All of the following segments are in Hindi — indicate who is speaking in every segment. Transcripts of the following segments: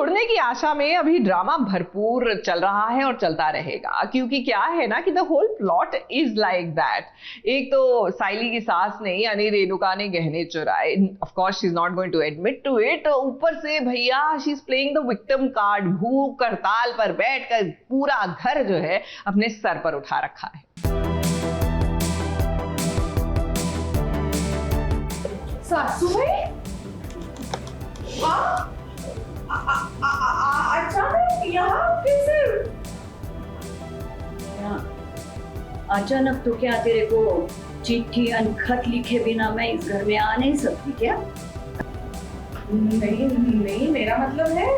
Speaker 1: जोड़ने की आशा में अभी ड्रामा भरपूर चल रहा है और चलता रहेगा, क्योंकि क्या है ना कि the whole plot is like that. एक तो साइली की सास ने यानी रेणुका ने गहने चुराए, of course she is not going to admit to it. ऊपर से भैया she is playing the victim card, भूख हड़ताल पर बैठकर पूरा घर जो है अपने सर पर उठा रखा है।
Speaker 2: सासू भाई, अचानक यहाँ कैसे?
Speaker 3: अचानक तो क्या, तेरे को चिट्ठी खत लिखे बिना मैं इस घर में आ नहीं सकती क्या?
Speaker 2: नहीं, मेरा मतलब है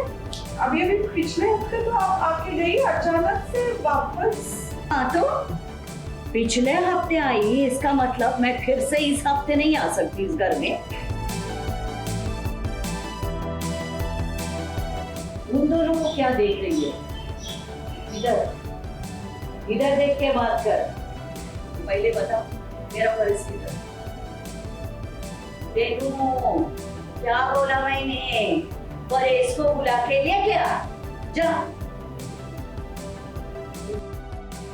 Speaker 2: अभी पिछले हफ्ते तो आप आके गई, अचानक से वापस।
Speaker 3: हाँ तो पिछले हफ्ते आई, इसका मतलब मैं फिर से इस हफ्ते नहीं आ सकती इस घर में। उन दोनों को क्या देख रही है? इधर देख के बात कर। पहले बताओ मेरा परिस्थिति। देखो क्या बोला मैंने, परेश को बुला के ले गया, जा।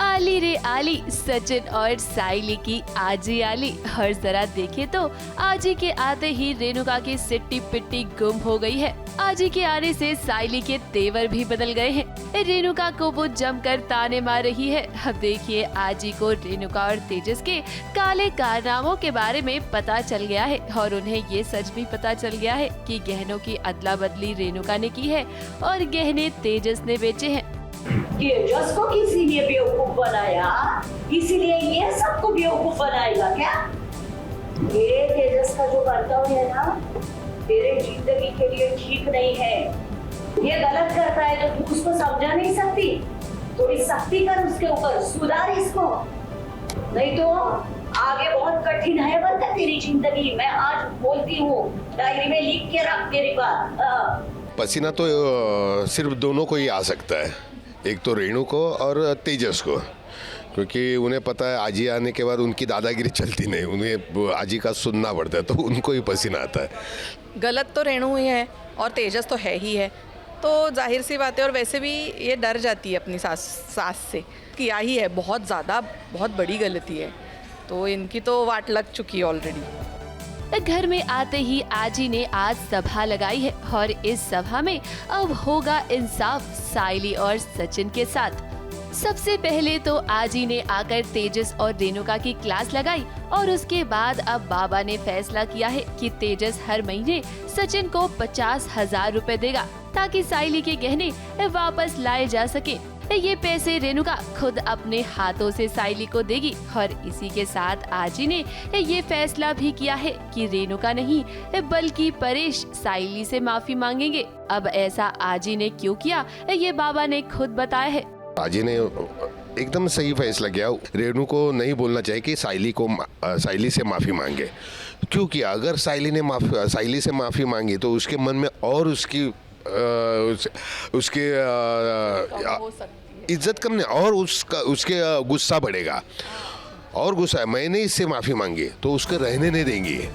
Speaker 4: आली रे आली, सचिन और साइली की आजी आली। और जरा देखे तो आजी के आते ही रेणुका की सिट्टी पिट्टी गुम हो गई है। आजी के आने से साइली के तेवर भी बदल गए हैं। रेणुका को वो जमकर ताने मार रही है। अब देखिए आजी को रेणुका और तेजस के काले कारनामों के बारे में पता चल गया है और उन्हें ये सच भी पता चल गया है कि गहनों की अदला बदली रेणुका ने की है और गहने तेजस ने बेचे हैं।
Speaker 3: तेजस को किसी ने बेवकूफ बनाया, इसीलिए ये सबको बेवकूफ बनाएगा क्या? ये तेजस का जो बर्ताव है ना, तेरे जिंदगी के लिए ठीक नहीं है। ये गलत करता है तो तू उसको समझा नहीं सकती? थोड़ी सख्ती कर उसके ऊपर, सुधार इसको, नहीं तो आगे बहुत कठिन है बता तेरी जिंदगी। मैं आज बोलती हूँ, डायरी में लिख के रख तेरी बात।
Speaker 5: पसीना तो सिर्फ दोनों को ही आ सकता है, एक तो रेणु को और तेजस को, क्योंकि उन्हें पता है आजी आने के बाद उनकी दादागिरी चलती नहीं, उन्हें आजी का सुनना पड़ता है, तो उनको ही पसीना आता है।
Speaker 6: गलत तो रेणु ही है और तेजस तो है ही है, तो जाहिर सी बात है। और वैसे भी ये डर जाती है अपनी सास से, किया ही है, बहुत ज़्यादा बहुत बड़ी गलती है, तो इनकी तो वाट लग चुकी है ऑलरेडी।
Speaker 4: घर में आते ही आजी ने आज सभा लगाई है और इस सभा में अब होगा इंसाफ साइली और सचिन के साथ। सबसे पहले तो आजी ने आकर तेजस और रेणुका की क्लास लगाई और उसके बाद अब बाबा ने फैसला किया है कि तेजस हर महीने सचिन को 50,000 रुपए देगा ताकि साइली के गहने वापस लाए जा सके। ये पैसे रेणुका खुद अपने हाथों से साइली को देगी और इसी के साथ आजी ने ये फैसला भी किया है कि रेणुका नहीं बल्कि परेश साइली से माफी मांगेंगे। अब ऐसा आजी ने क्यों किया ये बाबा ने खुद बताया है।
Speaker 5: आजी ने एकदम सही फैसला किया, रेणु को नहीं बोलना चाहिए कि साइली से माफ़ी मांगे, क्योंकि अगर साइली से माफ़ी मांगी तो उसके मन में और उसकी इज्जत कम नहीं और उसके गुस्सा बढ़ेगा, और गुस्सा है मैंने इससे माफ़ी मांगी तो उसको रहने नहीं देंगे।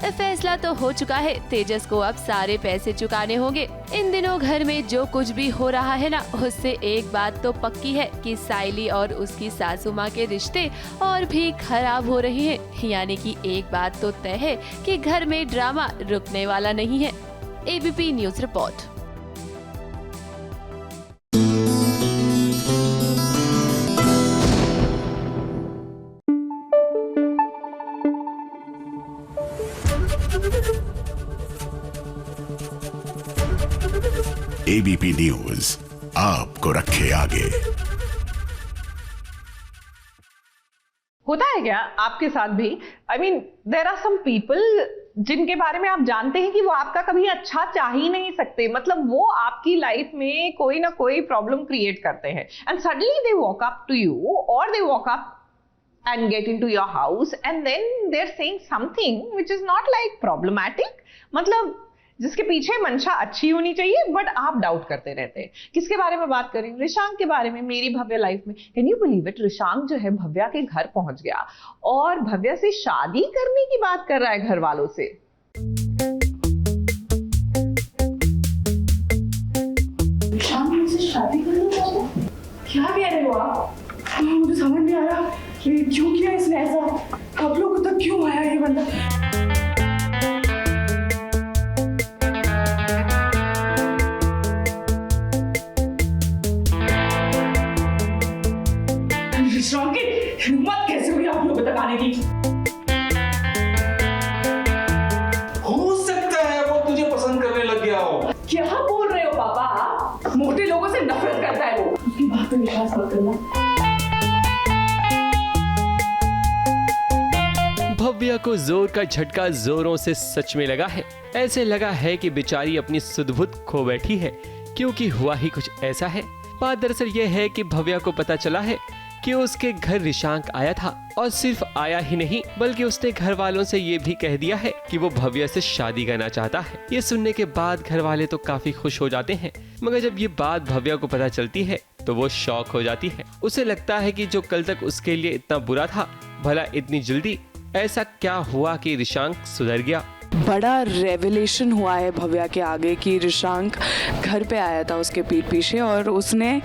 Speaker 4: फैसला तो हो चुका है, तेजस को अब सारे पैसे चुकाने होंगे। इन दिनों घर में जो कुछ भी हो रहा है ना, उससे एक बात तो पक्की है कि साइली और उसकी सासू माँ के रिश्ते और भी खराब हो रहे हैं। यानी कि एक बात तो तय है कि घर में ड्रामा रुकने वाला नहीं है। ABP news report.
Speaker 7: ABP news आपको रखे आगे।
Speaker 1: होता है क्या आपके साथ भी? I mean there are some people जिनके बारे में आप जानते हैं कि वो आपका कभी अच्छा चाह ही नहीं सकते, मतलब वो आपकी लाइफ में कोई ना कोई प्रॉब्लम क्रिएट करते हैं, and suddenly they walk up to you और they walk up and get into your house and then they're saying something which is not like problematic, मतलब जिसके पीछे मंशा अच्छी होनी चाहिए बट आप डाउट करते रहते हैं। किसके बारे में बात करें? रिशांक के बारे में। मेरी भव्या लाइफ में can you believe it, Rishank जो है भव्या के घर पहुंच गया और भव्या से शादी करने की बात कर रहा है घर वालों से।
Speaker 2: ये क्यों किया इसने ऐसा? आप लोगों तक क्यों आया ये बंदा? विश्राम की हिम्मत कैसे हुई आप लोगों तक आने की?
Speaker 8: हो सकता है वो तुझे पसंद करने लग गया हो।
Speaker 2: क्या बोल रहे हो पापा? मोटे लोगों से नफरत करता है वो। उसकी बात पे विश्वास मत करना।
Speaker 9: भव्या को जोर का झटका जोरों से सच में लगा है। ऐसे लगा है कि बेचारी अपनी सुध-बुध खो बैठी है, क्योंकि हुआ ही कुछ ऐसा है। बात दरअसल ये है कि भव्या को पता चला है कि उसके घर रिशांक आया था, और सिर्फ आया ही नहीं बल्कि उसने घर वालों से ये भी कह दिया है कि वो भव्या से शादी करना चाहता है। ये सुनने के बाद घर वाले तो काफी खुश हो जाते हैं, मगर जब ये बात भव्या को पता चलती है तो वो शॉक हो जाती है। उसे लगता है कि जो कल तक उसके लिए इतना बुरा था, भला इतनी जल्दी ऐसा क्या हुआ कि रिशांक सुधर गया।
Speaker 10: बड़ा रेवलेशन हुआ है भव्या के आगे कि रिशांक घर पे आया था उसके पीठ पीछे और उसने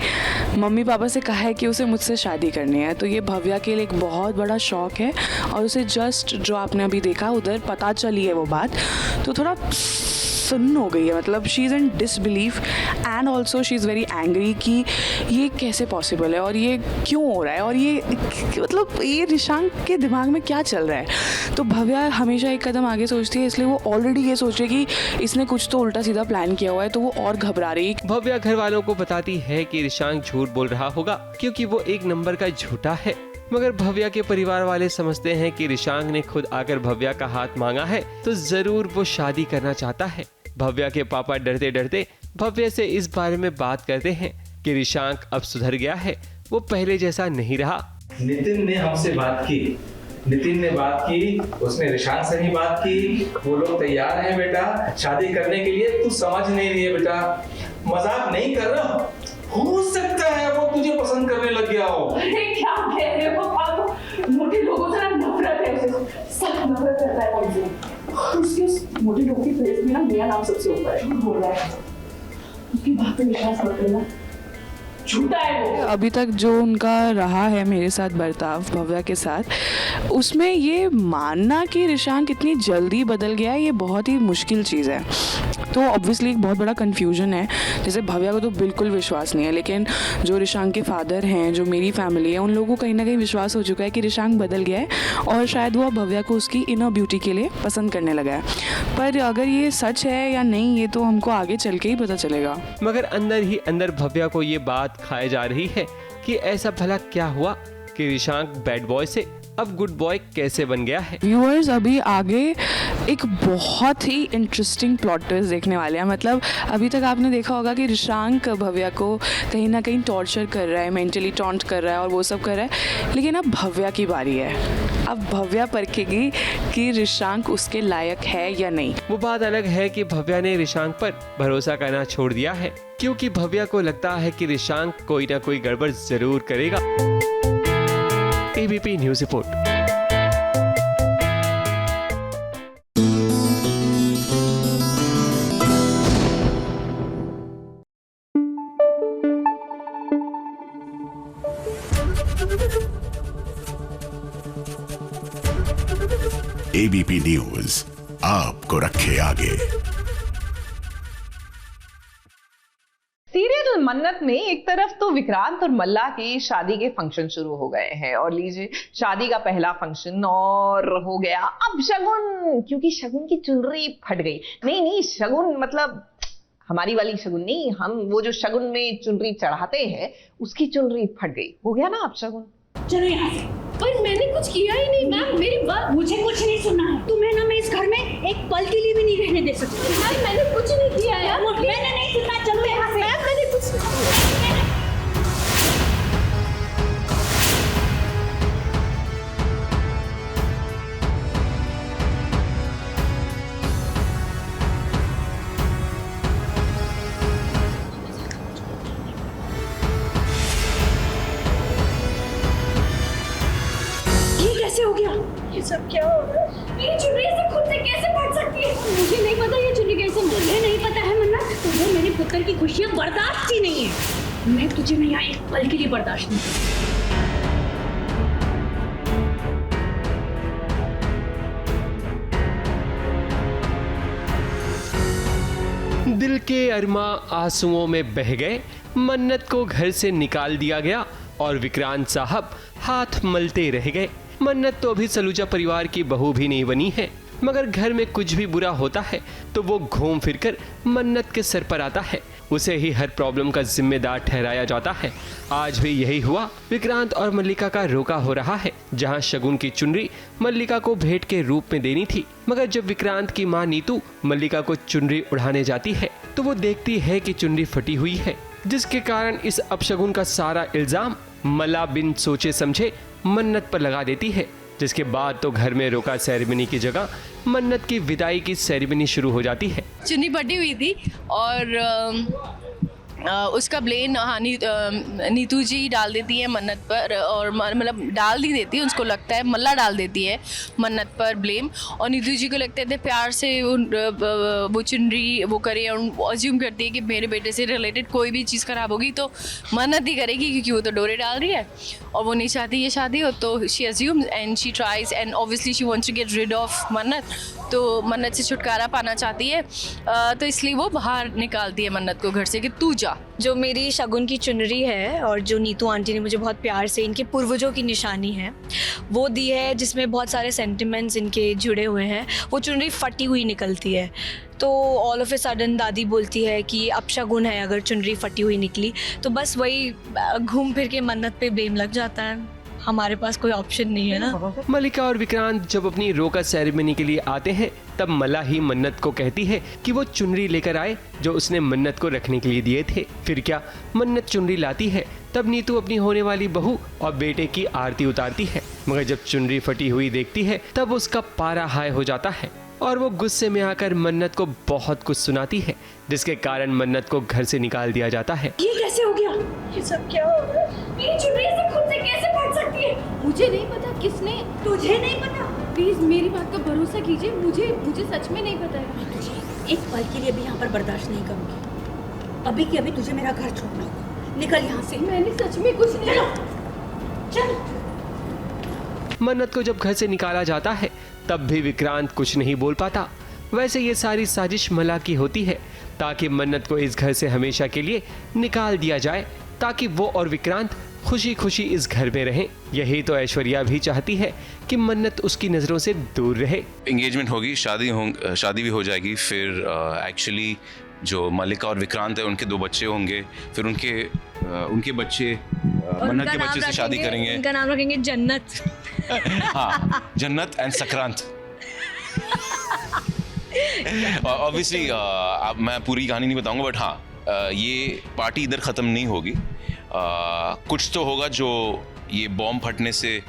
Speaker 10: मम्मी पापा से कहा है कि उसे मुझसे शादी करनी है। तो ये भव्या के लिए एक बहुत बड़ा शौक है, और उसे जस्ट जो आपने अभी देखा उधर पता चली है वो बात, तो थोड़ा सुन्न हो गई है। मतलब she is in disbelief and also she is very angry कि ये कैसे पॉसिबल है और ये क्यों हो रहा है, और ये मतलब ये रिशांक के दिमाग में क्या चल रहा है। तो भव्या हमेशा एक कदम आगे सोचती है, इसलिए वो ऑलरेडी ये सोच रही है कि इसने कुछ तो उल्टा सीधा प्लान किया हुआ है, तो वो और घबरा रही है।
Speaker 9: भव्या घर वालों को बताती है कि रिशांक झूठ बोल रहा होगा, क्योंकि वो एक नंबर का झूठा है। मगर भव्या के परिवार वाले समझते हैं कि रिशांक ने खुद आकर भव्या का हाथ मांगा है, तो जरूर वो शादी करना चाहता है। भव्या के पापा डरते डरते भव्या से इस बारे में बात करते हैं कि रिशांक अब सुधर गया है, वो पहले जैसा नहीं रहा।
Speaker 8: नितिन ने हमसे बात की, नितिन ने बात की, उसने रिशांक से भी बात की। वो लोग तैयार हैं बेटा शादी करने के लिए। तू समझ नहीं रही है बेटा, मजाक नहीं कर रहा। हो सकता है वो तुझे पसंद करने लग गया हो।
Speaker 2: अरे क्या कह रहे हो आप? मोटे लोगों से नफरत है उसे, सब नफरत करता है मुझसे। उसके उस मोटे लोगों की फेस में ना मेरा नाम सबसे ऊपर है। बोल रहा है, उसकी बात पे विश्वास मत करना, झूठा है वो।
Speaker 10: अभी तक जो उनका रहा है मेरे साथ बर्ताव भव्या के साथ, उसमें ये मानना कि रिशांक इतनी जल्दी बदल गया है, ये बहुत ही मुश्किल चीज़ है। तो ऑब्वियसली एक बहुत बड़ा कन्फ्यूजन है। जैसे भव्या को तो बिल्कुल विश्वास नहीं है, लेकिन जो रिशांक के फादर हैं, जो मेरी फैमिली है, उन लोगों को कहीं ना कहीं विश्वास हो चुका है कि रिशांक बदल गया है, और शायद वो भव्या को उसकी इनर ब्यूटी के लिए पसंद करने लगा है। पर अगर ये सच है या नहीं, ये तो हमको आगे चल के ही पता चलेगा।
Speaker 9: मगर अंदर ही अंदर भव्या को ये बात खाए जा रही है कि ऐसा भला क्या हुआ कि रिशांक बैड बॉय से अब गुड बॉय कैसे बन गया है।
Speaker 10: व्यूअर्स अभी आगे एक बहुत ही इंटरेस्टिंग प्लॉट ट्विस्ट देखने वाले हैं। मतलब अभी तक आपने देखा होगा कि रिशांक भव्या को कहीं ना कहीं टॉर्चर कर रहा है, मेंटली टॉन्ट कर रहा है और वो सब कर रहा है, लेकिन अब भव्या की बारी है। अब भव्या परखेगी कि रिशांक उसके लायक है या नहीं।
Speaker 9: वो बात अलग है कि भव्या ने रिशांक पर भरोसा करना छोड़ दिया है, क्योंकि भव्या को लगता है कि रिशांक कोई ना कोई गड़बड़ जरूर करेगा। ABP news report.
Speaker 7: ABP news आपको रखे आगे।
Speaker 1: सीरियल मन्नत में एक तरफ तो विक्रांत और मल्ला की शादी के फंक्शन शुरू हो गए हैं, और लीजिए शादी का पहला फंक्शन और हो गया। अब शगुन, क्योंकि शगुन की चुनरी फट गई। नहीं शगुन मतलब हमारी वाली शगुन नहीं, हम वो जो शगुन में चुनरी चढ़ाते हैं उसकी चुनरी फट गई। हो गया ना अब शगुन।
Speaker 3: चलो यहाँ से। पर मैंने कुछ किया ही नहीं मैम, मेरी बात मुझे कुछ नहीं सुनना है। तुम्हें ना मैं इस घर में एक पल के लिए भी नहीं रहने दे सकती। मैम मैंने कुछ नहीं किया है। मैंने नहीं सुनना, चलो यहाँ से। मैम मैंने कुछ हो गया। ये सब क्या हो रहा है? मेरी चुन्नी से खुद से कैसे फट सकती है? मुझे नहीं पता ये चुन्नी कैसे। मुझे नहीं पता है मन्ना, तुझे मेरे पुत्र की खुशियां बर्दाश्त ही नहीं है। मैं तुझे नहीं आई पल के लिए बर्दाश्त नहीं।
Speaker 9: दिल के अरमा आंसुओं में बह गए, मन्नत को घर से निकाल दिया गया और विक्रांत साहब हाथ मलते रह गए। मन्नत तो अभी सलूजा परिवार की बहू भी नहीं बनी है, मगर घर में कुछ भी बुरा होता है तो वो घूम फिरकर मन्नत के सर पर आता है, उसे ही हर प्रॉब्लम का जिम्मेदार ठहराया जाता है। आज भी यही हुआ। विक्रांत और मल्लिका का रोका हो रहा है। जहां शगुन की चुनरी मल्लिका को भेंट के रूप में देनी थी, मगर जब विक्रांत की मां नीतू मल्लिका को चुनरी उड़ाने जाती है तो वो देखती है कि चुनरी फटी हुई है, जिसके कारण इस अपशगुन का सारा इल्जाम मला बिन सोचे समझे मन्नत पर लगा देती है। जिसके बाद तो घर में रोका सेरेमनी की जगह मन्नत की विदाई की सेरेमनी शुरू हो जाती है।
Speaker 11: चुन्नी फटी हुई थी और उसका ब्लेम नीतू जी डाल देती है मन्नत पर, और मतलब डाल नहीं देती, उसको लगता है मल्ला डाल देती है मन्नत पर ब्लेम, और नीतू जी को लगता है प्यार से वो चुनरी वो करे और अज्यूम करती है कि मेरे बेटे से रिलेटेड कोई भी चीज़ ख़राब होगी तो मन्नत ही करेगी, क्योंकि वो तो डोरे डाल रही है और वो नहीं चाहती ये शादी हो, तो she assumes and she tries and obviously she wants to get rid of Mannat, तो मन्नत से छुटकारा पाना चाहती है, तो इसलिए वो बाहर निकालती है मन्नत को घर से कि तू जा।
Speaker 12: जो मेरी शगुन की चुनरी है और जो नीतू आंटी ने मुझे बहुत प्यार से इनके पूर्वजों की निशानी है वो दी है, जिसमें बहुत सारे सेंटिमेंट्स इनके जुड़े हुए हैं, वो चुनरी फटी हुई निकलती है, तो ऑल ऑफ ए सडन दादी बोलती है कि अपशगुन है अगर चुनरी फटी हुई निकली, तो बस वही घूम फिर के मन्नत पे ब्लेम लग जाता है, हमारे पास कोई ऑप्शन नहीं है ना।
Speaker 9: मल्लिका और विक्रांत जब अपनी रोका सेरेमनी के लिए आते हैं तब मला ही मन्नत को कहती है कि वो चुनरी लेकर आए जो उसने मन्नत को रखने के लिए दिए थे। फिर क्या मन्नत चुनरी लाती है, तब नीतू अपनी होने वाली बहू और बेटे की आरती उतारती है, मगर जब चुनरी फटी हुई देखती है तब उसका पारा हाय हो जाता है और वो गुस्से में आकर मन्नत को बहुत कुछ सुनाती है, जिसके कारण मन्नत को घर से निकाल दिया जाता है।
Speaker 12: ये कैसे हो गया? ये सब क्या हो रहा है? मेरी चुनरी से खुद से कैसे फट सकती है?
Speaker 11: मुझे नहीं पता किसने।
Speaker 12: तुझे नहीं पता?
Speaker 11: प्लीज मेरी बात का भरोसा कीजिए, मुझे सच में नहीं पता है।
Speaker 12: एक पल के लिए भी यहाँ पर बर्दाश्त नहीं करूँगी, अभी के अभी तुझे मेरा घर छोड़ना होगा, निकल यहाँ से।
Speaker 11: मैंने सच में कुछ नहीं।
Speaker 12: चल।
Speaker 9: मन्नत को जब घर से निकाला जाता है तब भी विक्रांत कुछ नहीं बोल पाता। वैसे ये सारी साजिश मला की होती है ताकि मन्नत को इस घर से हमेशा के लिए निकाल दिया जाए, ताकि वो और विक्रांत खुशी खुशी इस घर में रहें। यही तो ऐश्वर्या भी चाहती है कि मन्नत उसकी नजरों से दूर रहे।
Speaker 13: एंगेजमेंट होगी, शादी भी हो जाएगी, फिर एक्चुअली जो मल्लिका और विक्रांत है उनके 2 बच्चे होंगे, फिर उनके बच्चे मन्नत के बच्चे से शादी करेंगे।
Speaker 12: उनका नाम रखेंगे जन्नत।
Speaker 13: हाँ, जन्नत एंड सक्रांत। ऑब्वियसली अब मैं पूरी कहानी नहीं बताऊंगा, बट हाँ ये पार्टी इधर ख़त्म नहीं होगी, कुछ तो होगा जो ये बॉम्ब फटने से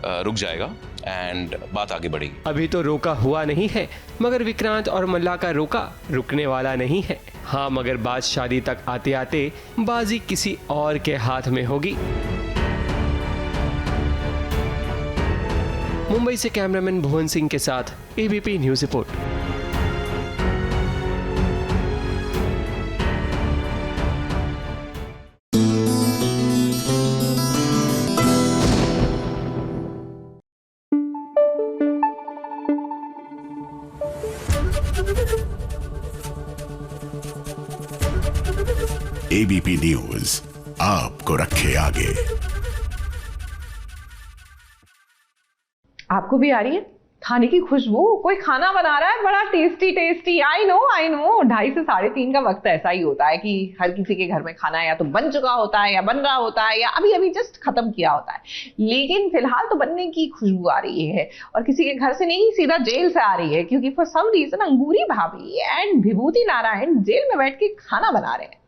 Speaker 13: रुक जाएगा एंड बात आगे बढ़ेगी।
Speaker 9: अभी तो रोका हुआ नहीं है, मगर विक्रांत और मल्ला का रोका रुकने वाला नहीं है। हाँ, मगर बात शादी तक आते आते बाजी किसी और के हाथ में होगी। मुंबई से कैमरामैन भुवन सिंह के साथ ABP news report.
Speaker 7: ABP news आपको रखे आगे।
Speaker 1: आपको भी आ रही है खाने की खुशबू? कोई खाना बना रहा है बड़ा टेस्टी टेस्टी। आई नो 2:30 से 3:30 का वक्त ऐसा ही होता है कि हर किसी के घर में खाना या तो बन चुका होता है या बन रहा होता है या अभी अभी जस्ट खत्म किया होता है, लेकिन फिलहाल तो बनने की खुशबू आ रही है और किसी के घर से नहीं, सीधा जेल से आ रही है, क्योंकि फॉर सम रीजन अंगूरी भाभी एंड विभूति नारायण जेल में बैठ के खाना बना रहे हैं।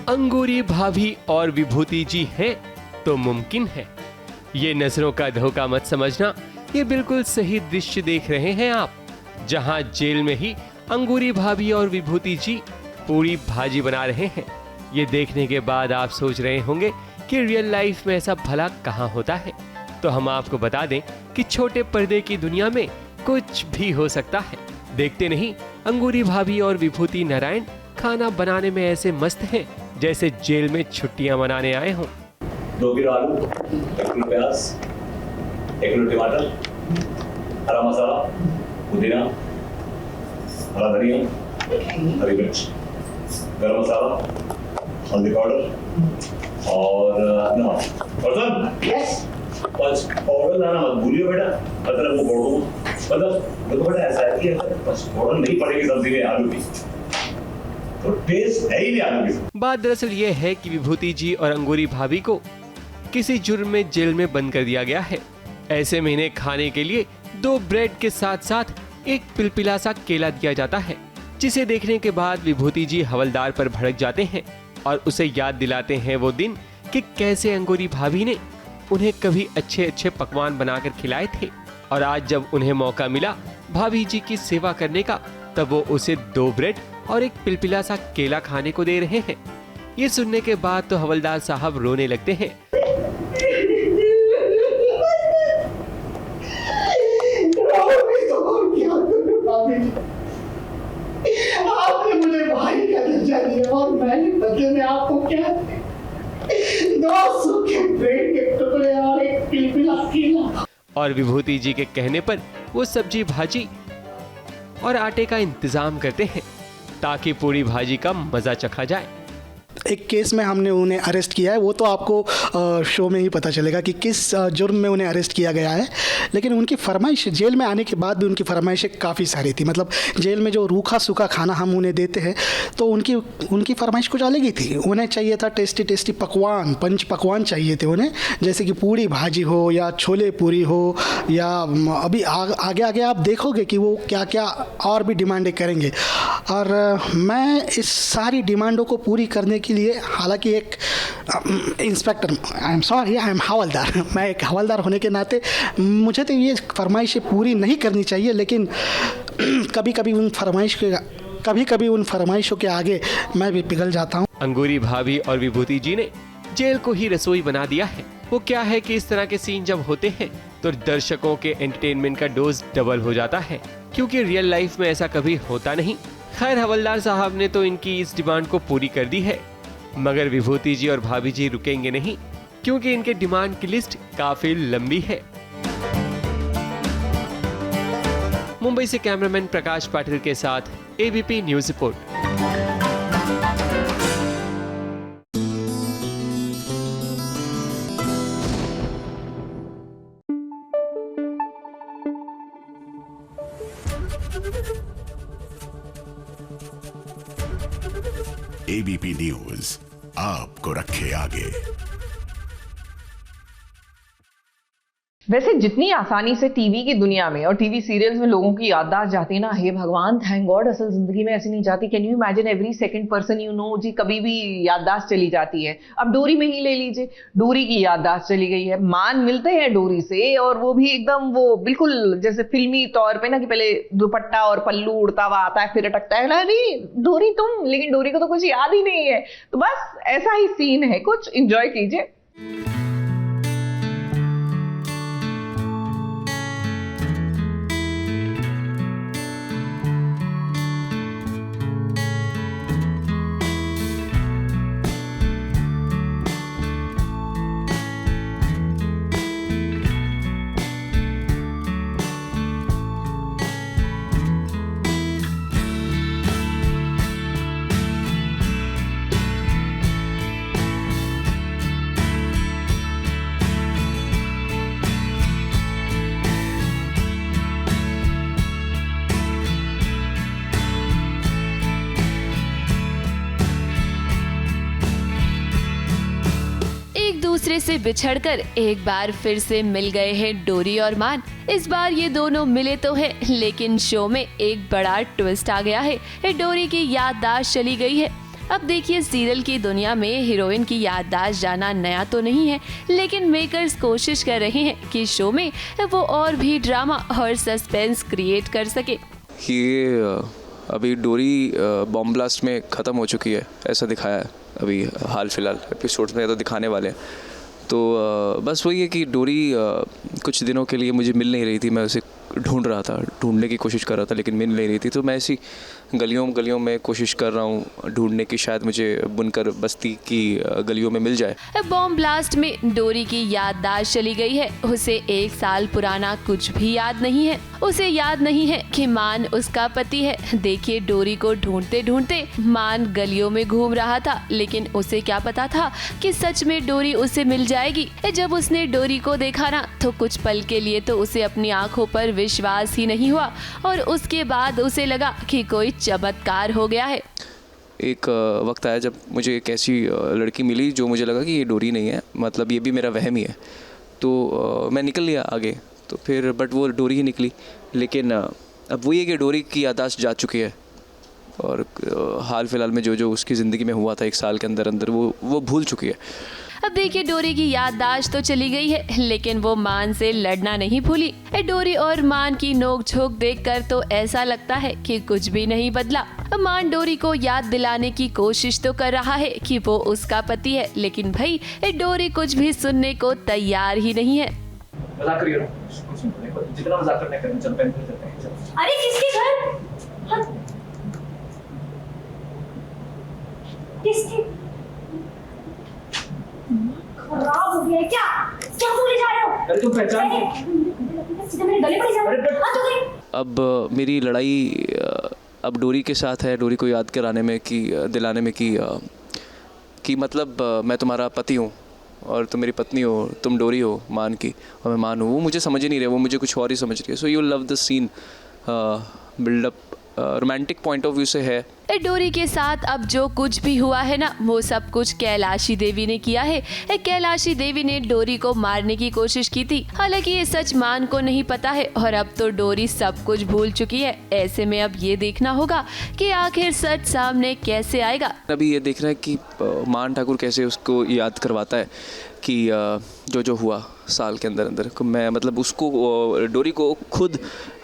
Speaker 9: अंगूरी भाभी और विभूति जी हैं तो मुमकिन है। ये नजरों का धोखा मत समझना, ये बिल्कुल सही दृश्य देख रहे हैं आप, जहां जेल में ही अंगूरी भाभी और विभूति जी पूरी भाजी बना रहे हैं। ये देखने के बाद आप सोच रहे होंगे कि रियल लाइफ में ऐसा भला कहाँ होता है। तो हम आपको बता दें कि छोटे पर्दे की दुनिया में कुछ भी हो सकता है। देखते नहीं, अंगूरी भाभी और विभूति नारायण खाना बनाने में ऐसे मस्त हैं जैसे जेल में छुट्टियां मनाने आए हों।
Speaker 14: 2 किलो आलू, 1 किलो प्याज, 1 किलो टमाटर, हरा मसाला, पुदीना, हरा धनिया, हरी मिर्च, गरम मसाला, हल्दी पाउडर और नमक। पाउडर लाना मत भूलियो बेटा, अदरक को फोड़ दो। मतलब देखो बेटा, ऐसा है कि बस फोड़न नहीं पड़ेगी सब्जी में आलू की, तो टेस्ट है ही नहीं आलू की।
Speaker 9: बात दरअसल ये है कि विभूति जी और अंगूरी भाभी को किसी जुर्म में जेल में बंद कर दिया गया है। ऐसे में इन्हें खाने के लिए 2 ब्रेड के साथ साथ एक पिलपिला सा केला दिया जाता है, जिसे देखने के बाद विभूति जी हवलदार पर भड़क जाते हैं और उसे याद दिलाते हैं वो दिन कि कैसे अंगूरी भाभी ने उन्हें कभी अच्छे अच्छे पकवान बनाकर खिलाए थे। और आज जब उन्हें मौका मिला भाभी जी की सेवा करने का, तब वो उसे 2 ब्रेड और एक पिलपिला सा केला खाने को दे रहे हैं। ये सुनने के बाद तो हवलदार साहब रोने लगते हैं।
Speaker 15: आपने मुझे भाई का दर्जा दिया और मैंने बदले में आपको क्या 2 सूखे ब्रेड के टुकड़े और एक पिलपिला केला।
Speaker 9: और विभूति जी के कहने पर वो सब्जी भाजी और आटे का इंतजाम करते हैं ताकि पूरी भाजी का मजा चखा जाए।
Speaker 15: एक केस में हमने उन्हें अरेस्ट किया है, वो तो आपको शो में ही पता चलेगा कि किस जुर्म में उन्हें अरेस्ट किया गया है। लेकिन उनकी फरमाइश, जेल में आने के बाद भी उनकी फरमाइशें काफ़ी सारी थी। मतलब जेल में जो रूखा सूखा खाना हम उन्हें देते हैं, तो उनकी फरमाइश कुछ अलग ही थी। उन्हें चाहिए था टेस्टी टेस्टी पकवान, पंच पकवान चाहिए थे उन्हें, जैसे कि पूड़ी भाजी हो या छोले पूरी हो, या अभी आगे आगे आप देखोगे कि वो क्या क्या और भी डिमांडें करेंगे। और मैं इस सारी डिमांडों को पूरी करने के लिए, हालांकि एक inspector, I am sorry, I am हवलदार, मैं एक हवलदार होने के नाते मुझे तो ये फरमाइशें पूरी नहीं करनी चाहिए, लेकिन कभी कभी उन फरमाइशों के आगे मैं भी पिघल जाता हूँ।
Speaker 9: अंगूरी भाभी और विभूति जी ने जेल को ही रसोई बना दिया है। वो क्या है कि इस तरह के सीन जब होते हैं तो दर्शकों के एंटरटेनमेंट का डोज डबल हो जाता है, क्योंकि रियल लाइफ में ऐसा कभी होता नहीं। खैर, हवलदार साहब ने तो इनकी इस डिमांड को पूरी कर दी है, मगर विभूति जी और भाभी जी रुकेंगे नहीं, क्योंकि इनके डिमांड की लिस्ट काफी लंबी है। मुंबई से कैमरामैन प्रकाश पाटिल के साथ ABP news report.
Speaker 7: ABP news आपको रखे आगे।
Speaker 1: वैसे जितनी आसानी से टीवी की दुनिया में और टीवी सीरियल्स में लोगों की याददाश्त जाती है ना, हे भगवान, थैंक गॉड, असल जिंदगी में ऐसी नहीं जाती। Can you imagine every second person you know जी कभी भी याददाश्त चली जाती है। अब डोरी में ही ले लीजिए, डोरी की याददाश्त चली गई है। मान मिलते हैं डोरी से, और वो भी एकदम वो बिल्कुल जैसे फिल्मी तौर पे ना, कि पहले दुपट्टा और पल्लू उड़ता हुआ आता है, फिर अटकता है ना, नहीं डोरी तुम, लेकिन डोरी को तो कुछ याद ही नहीं है। तो बस ऐसा ही सीन है कुछ, एंजॉय कीजिए।
Speaker 4: दूसरे से बिछड़कर एक बार फिर से मिल गए हैं डोरी और मान। इस बार ये दोनों मिले तो हैं, लेकिन शो में एक बड़ा ट्विस्ट आ गया है। डोरी की याददाश्त चली गई है। अब देखिए, सीरियल की दुनिया में हीरोइन की याददाश्त जाना नया तो नहीं है, लेकिन मेकर्स कोशिश कर रहे हैं कि शो में वो और भी ड्रामा और सस्पेंस क्रिएट कर सके।
Speaker 16: ये अभी डोरी बॉम्ब ब्लास्ट में ख़त्म हो चुकी है, ऐसा दिखाया है अभी हाल फिलहाल एपिसोड्स में, तो दिखाने वाले हैं। तो बस वही है कि डोरी कुछ दिनों के लिए मुझे मिल नहीं रही थी, मैं उसे ढूंढ रहा था, ढूंढने की कोशिश कर रहा था, लेकिन मिल नहीं रही थी। तो मैं ऐसी गलियों में कोशिश कर रहा हूँ ढूंढने की, शायद मुझे बुनकर बस्ती की गलियों में मिल जाए।
Speaker 4: बॉम्ब ब्लास्ट में डोरी की याददाश्त चली गई है। उसे 1 साल पुराना कुछ भी याद नहीं है। उसे याद नहीं है कि मान उसका पति है। देखिए, डोरी को ढूंढते ढूंढते मान गलियों में घूम रहा था, लेकिन उसे क्या पता था कि सच में डोरी उसे मिल जाएगी। जब उसने डोरी को देखा ना, तो कुछ पल के लिए तो उसे अपनी आंखों पर विश्वास ही नहीं हुआ, और उसके बाद उसे लगा कि कोई चमत्कार हो गया है।
Speaker 16: एक वक्त आया जब मुझे एक ऐसी लड़की मिली जो मुझे लगा कि ये डोरी नहीं है, मतलब ये भी मेरा वहम ही है। तो मैं निकल लिया आगे, तो फिर बट वो डोरी ही निकली। लेकिन अब वो ये कि डोरी की याददाश्त जा चुकी है, और हाल फिलहाल में जो उसकी ज़िंदगी में हुआ था 1 साल के अंदर अंदर वो भूल चुकी है।
Speaker 4: अब देखिए, डोरी की याददाश्त तो चली गई है, लेकिन वो मान से लड़ना नहीं भूली। डोरी और मान की नोक-झोंक देखकर तो ऐसा लगता है कि कुछ भी नहीं बदला। मान डोरी को याद दिलाने की कोशिश तो कर रहा है कि वो उसका पति है, लेकिन भाई डोरी कुछ भी सुनने को तैयार ही नहीं है।
Speaker 8: मजाक करिए ना, जितना मजाक करने का चल चलते हैं।
Speaker 3: अरे किसके घर? हाँ। किसके? खराब हो गया क्या? क्या बोले जा रहे हो?
Speaker 8: अरे तुम पहचान
Speaker 3: मेरे गले पड़ जा रहे हो।
Speaker 16: अब मेरी लड़ाई अब डोरी के साथ है, डोरी को याद कराने में दिलाने में कि मतलब मैं तुम्हारा पति हूँ और तुम मेरी पत्नी हो, तुम डोरी हो मान की और मैं मान हूँ। वो मुझे समझ ही नहीं रहे, वो मुझे कुछ और ही समझ रही है। So you love the scene buildup romantic point of view से है।
Speaker 4: डोरी के साथ अब जो कुछ भी हुआ है ना, वो सब कुछ कैलाशी देवी ने किया है। कैलाशी देवी ने डोरी को मारने की कोशिश की थी, हालांकि ये सच मान को नहीं पता है, और अब तो डोरी सब कुछ भूल चुकी है। ऐसे में अब ये देखना होगा कि आखिर सच सामने कैसे आएगा।
Speaker 16: अभी ये देखना है कि मान ठाकुर कैसे उसको याद करवाता है कि जो हुआ साल के अंदर अंदर, मैं मतलब उसको डोरी को खुद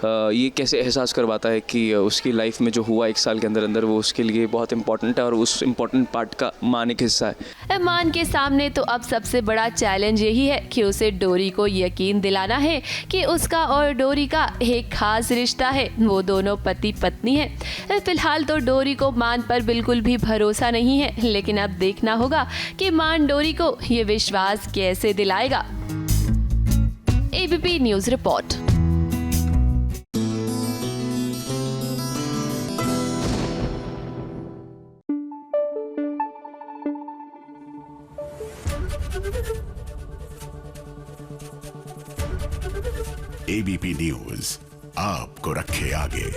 Speaker 16: ये कैसे एहसास करवाता है कि उसकी लाइफ में जो हुआ 1 साल के अंदर अंदर वो उसके लिए बहुत इंपॉर्टेंट है, और उस इम्पोर्टेंट पार्ट का मान एक हिस्सा है।
Speaker 4: मान के सामने तो अब सबसे बड़ा चैलेंज यही है कि उसे डोरी को यकीन दिलाना है कि उसका और डोरी का एक खास रिश्ता है, वो दोनों पति पत्नी है। फिलहाल तो डोरी को मान पर बिल्कुल भी भरोसा नहीं है, लेकिन अब देखना होगा कि मान डोरी को ये विश्वास कैसे दिलाएगा। ABP news report.
Speaker 7: ABP news आपको रखे आगे।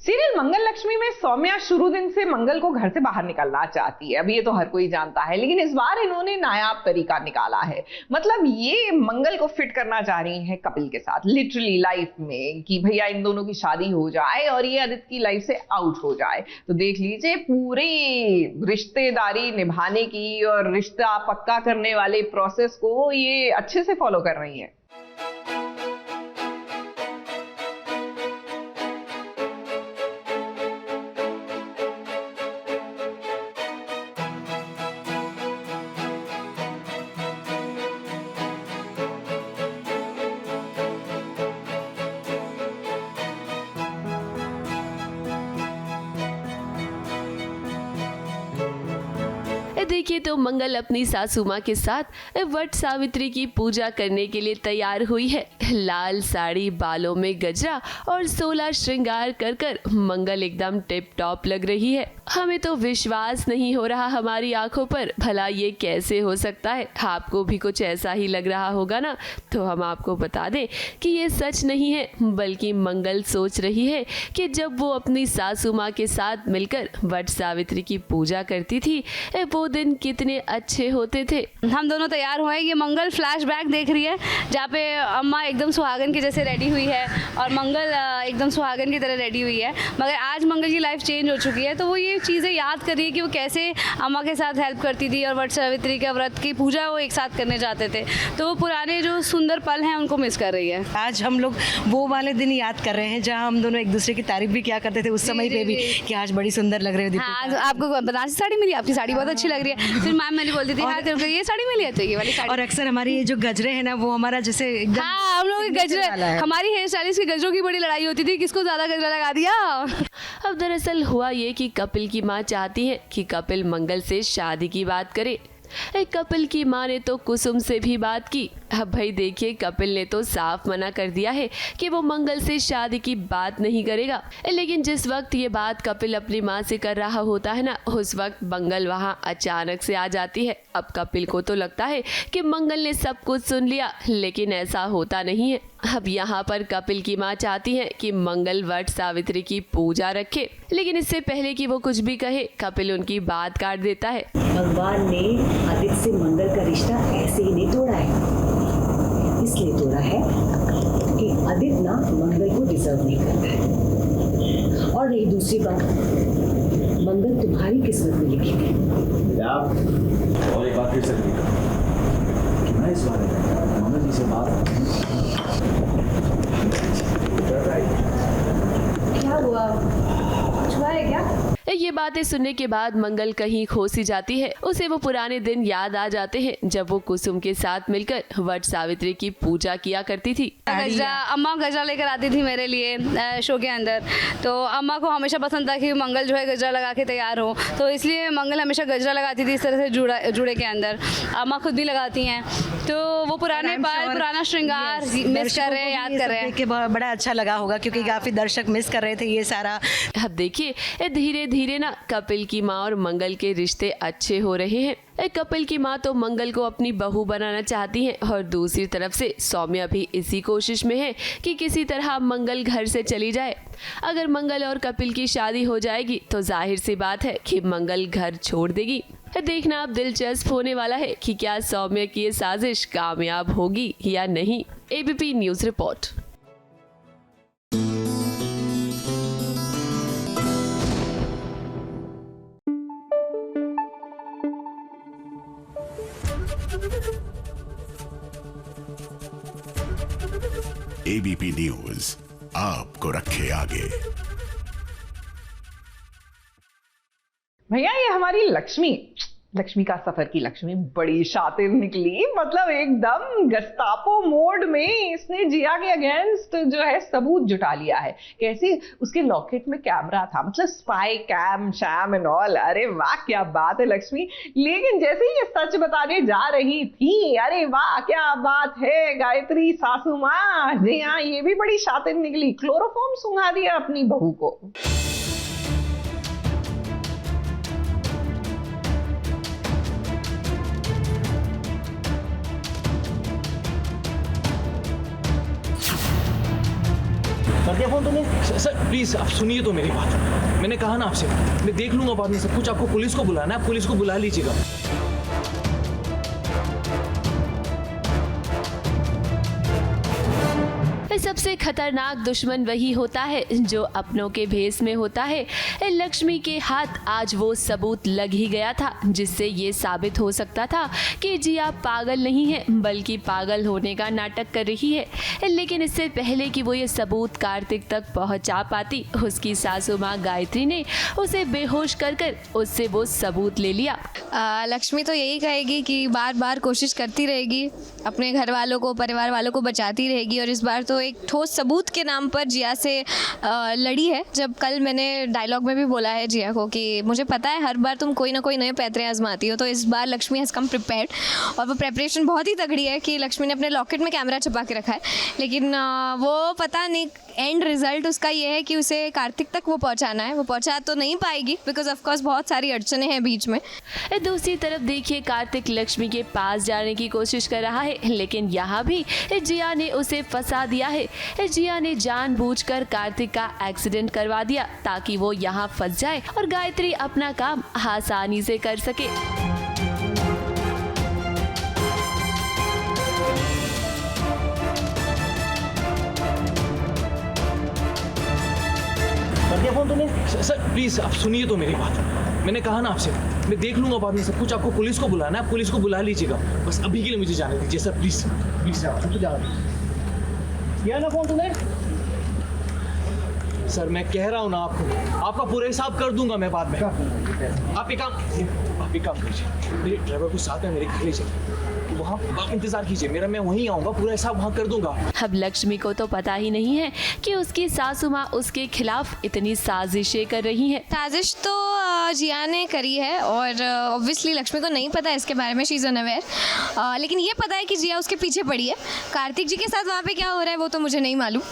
Speaker 1: सीरियल मंगल लक्ष्मी में सौम्या शुरू दिन से मंगल को घर से बाहर निकालना चाहती है। अब ये तो हर कोई जानता है, लेकिन इस बार इन्होंने नायाब तरीका निकाला है। मतलब ये मंगल को फिट करना चाह रही है कपिल के साथ, लिटरली लाइफ में, कि भैया इन दोनों की शादी हो जाए और ये आदित्य की लाइफ से आउट हो जाए। तो देख लीजिए, पूरी रिश्तेदारी निभाने की और रिश्ता पक्का करने वाले प्रोसेस को ये अच्छे से फॉलो कर रही है।
Speaker 4: देखिए, तो मंगल अपनी सासू माँ के साथ वट सावित्री की पूजा करने के लिए तैयार हुई है। लाल साड़ी, बालों में गजरा और 16 श्रृंगार कर मंगल एकदम टिप टॉप लग रही है। हमें तो विश्वास नहीं हो रहा हमारी आंखों पर, भला ये कैसे हो सकता है। आपको भी कुछ ऐसा ही लग रहा होगा ना, तो हम आपको बता दें कि ये सच नहीं है, बल्कि मंगल सोच रही है कि जब वो अपनी सासू माँ के साथ मिलकर वट सावित्री की पूजा करती थी, वो दिन कितने अच्छे होते थे।
Speaker 17: हम दोनों तैयार हुए, ये मंगल फ्लैशबैक देख रही है जहाँ पे अम्मा एकदम सुहागन की जैसे रेडी हुई है और मंगल एकदम सुहागन की तरह रेडी हुई है, मगर आज मंगल की लाइफ चेंज हो चुकी है। तो वो ये चीज़ें याद कर रही है कि वो कैसे अम्मा के साथ हेल्प करती थी और वट सावित्री के व्रत की पूजा वो एक साथ करने जाते थे। तो वो पुराने जो सुंदर पल हैं उनको मिस कर रही है।
Speaker 18: आज हम लोग वो वाले दिन याद कर रहे हैं जहाँ हम दोनों एक दूसरे की तारीफ भी क्या करते थे उस समय पे भी कि आज बड़ी सुंदर लग रहे हो।
Speaker 17: हाँ, आपको बनारसी साड़ी मिली, आपकी साड़ी बहुत अच्छी लग रही है। फिर मैम मैंने बोलती थी हाँ तेरे को ये साड़ी मिली है तो ये वाली साड़ी।
Speaker 18: और अक्सर हमारी ये जो गजरे हैं ना वो हमारा जैसे एकदम
Speaker 17: हाँ, हम लोग के गजरे, हमारी हेयर स्टाइलिस्ट के गजरों की बड़ी लड़ाई होती थी, किसको ज्यादा गजरा लगा दिया।
Speaker 4: अब दरअसल हुआ ये कि कपिल की माँ चाहती है कि कपिल मंगल से शादी की बात करे। कपिल की माँ ने तो कुसुम से भी बात की। अब भाई देखिए, कपिल ने तो साफ मना कर दिया है कि वो मंगल से शादी की बात नहीं करेगा। लेकिन जिस वक्त ये बात कपिल अपनी माँ से कर रहा होता है ना, उस वक्त मंगल वहाँ अचानक से आ जाती है। अब कपिल को तो लगता है कि मंगल ने सब कुछ सुन लिया, लेकिन ऐसा होता नहीं है। अब यहाँ पर कपिल की माँ चाहती है कि मंगल वट सावित्री की पूजा रखे, लेकिन इससे पहले कि वो कुछ भी कहे, कपिल उनकी बात काट देता है।
Speaker 3: भगवान ने आदित्य से मंगल का रिश्ता ऐसे ही नहीं तोड़ा है, इसलिए तोड़ा है कि आदित्य ना मंगल को डिजर्व नहीं करता है। और रही दूसरी बात, मंगल तुम्हारी किस्मत में लिखी थी।
Speaker 19: और एक बात फिर से मैं इस बारे में मंगल जी से बात
Speaker 17: क्या हुआ, कुछ हुआ है क्या?
Speaker 4: ये बातें सुनने के बाद मंगल कहीं खो सी जाती है। उसे वो पुराने दिन याद आ जाते हैं जब वो कुसुम के साथ मिलकर वट सावित्री की पूजा किया करती थी।
Speaker 17: गजरा, अम्मा गजरा लेकर आती थी मेरे लिए शो के अंदर, तो अम्मा को हमेशा पसंद था कि मंगल जो है गजरा लगा के तैयार हो, तो इसलिए मंगल हमेशा गजरा लगाती थी इस तरह से जुड़े के अंदर। अम्मा खुद भी लगाती हैं, तो वो पुराने पल, पुराना श्रृंगार मिस कर रहे हैं, याद कर रहे हैं।
Speaker 18: बड़ा अच्छा लगा होगा क्योंकि काफी दर्शक मिस कर रहे थे ये सारा।
Speaker 4: अब देखिए, धीरे धीरे ना कपिल की माँ और मंगल के रिश्ते अच्छे हो रहे हैं। कपिल की माँ तो मंगल को अपनी बहू बनाना चाहती है और दूसरी तरफ से सौम्या भी इसी कोशिश में है कि किसी तरह मंगल घर से चली जाए। अगर मंगल और कपिल की शादी हो जाएगी तो जाहिर सी बात है कि मंगल घर छोड़ देगी। देखना अब दिलचस्प होने वाला है कि क्या सौम्या की ये साजिश कामयाब होगी या नहीं। ABP news report.
Speaker 7: ABP news आपको रखे आगे।
Speaker 1: भैया ये हमारी लक्ष्मी का सफर की लक्ष्मी बड़ी शातिर निकली। मतलब एकदम गस्तापो मोड में इसने जिया के अगेंस्ट जो है सबूत जुटा लिया है। कैसे उसके लॉकेट में कैमरा था, मतलब spy cam sham and all. अरे वाह क्या बात है लक्ष्मी। लेकिन जैसे ही ये सच बताने जा रही थी, अरे वाह क्या बात है गायत्री सासू माँ, जी हाँ ये भी बड़ी शातिर निकली। क्लोरोफॉर्म सुंघा दिया अपनी बहू को।
Speaker 19: कर दिया फोन तूने? सर प्लीज आप सुनिए तो मेरी बात। मैंने कहा ना आपसे, मैं देख लूंगा बाद में सब कुछ। आपको पुलिस को बुलाना है, आप पुलिस को बुला लीजिएगा।
Speaker 4: सबसे खतरनाक दुश्मन वही होता है जो अपनों के भेस में होता है। लक्ष्मी के हाथ आज वो सबूत लग ही गया था जिससे ये साबित हो सकता था कि जिया पागल नहीं है बल्कि पागल होने का नाटक कर रही है। लेकिन इससे पहले कि वो ये सबूत कार्तिक तक पहुंचा पाती, उसकी सासू माँ गायत्री ने उसे बेहोश कर उससे वो सबूत ले लिया।
Speaker 12: लक्ष्मी तो यही कहेगी कि बार बार कोशिश करती रहेगी, अपने घर वालों को, परिवार वालों को बचाती रहेगी, और इस बार तो एक ठोस सबूत के नाम पर जिया से लड़ी है। जब कल मैंने डायलॉग में भी बोला है जिया को कि मुझे पता है हर बार तुम कोई ना कोई नए पैतरे आजमाती हो, तो इस बार लक्ष्मी हैज़ कम प्रिपेयर्ड। और वो प्रेपरेशन बहुत ही तगड़ी है कि लक्ष्मी ने अपने लॉकेट में कैमरा छुपा के रखा है, लेकिन वो पता नहीं एंड रिजल्ट उसका ये है कि उसे कार्तिक तक वो पहुंचाना है। वो पहुंचा तो नहीं पाएगी बिकॉज ऑफ कोर्स बहुत सारी अड़चने हैं बीच में।
Speaker 4: दूसरी तरफ देखिए, कार्तिक लक्ष्मी के पास जाने की कोशिश कर रहा है, लेकिन यहाँ भी जिया ने उसे फंसा दिया है। जिया ने जानबूझकर कार्तिक का एक्सीडेंट करवा दिया ताकि वो यहाँ फंस जाए और गायत्री अपना काम आसानी से कर सके।
Speaker 19: दिया फोन तूने? सर प्लीज आप सुनिए तो मेरी बात, मैंने कहा ना आपसे मैं देख लूंगा बाद में सब कुछ। आपको पुलिस को बुलाना है, पुलिस को बुला लीजिएगा, बस अभी के लिए मुझे जाने दीजिए सर, प्लीज प्लीज आप तो जाओ। किया ना फोन तूने? सर मैं कह रहा हूँ ना आपको, आपका पूरा हिसाब कर दूंगा मैं बाद में। आप एक काम कीजिए, मेरे ड्राइवर को साथ में मेरे घर ले जाइए, वहाँ आप इंतजार कीजिए मेरा, मैं वहीं आऊँगा, पूरा हिसाब वहाँ कर दूंगा।
Speaker 4: अब लक्ष्मी को तो पता ही नहीं है कि उसकी सासू माँ उसके खिलाफ इतनी साजिशें कर रही हैं।
Speaker 20: साजिश तो जिया ने करी है और ऑब्वियसली लक्ष्मी को नहीं पता है इसके बारे में, शी इज़ अनअवेयर, लेकिन ये पता है कि जिया उसके पीछे पड़ी है। कार्तिक जी के साथ वहाँ पे क्या हो रहा है वो तो मुझे नहीं मालूम,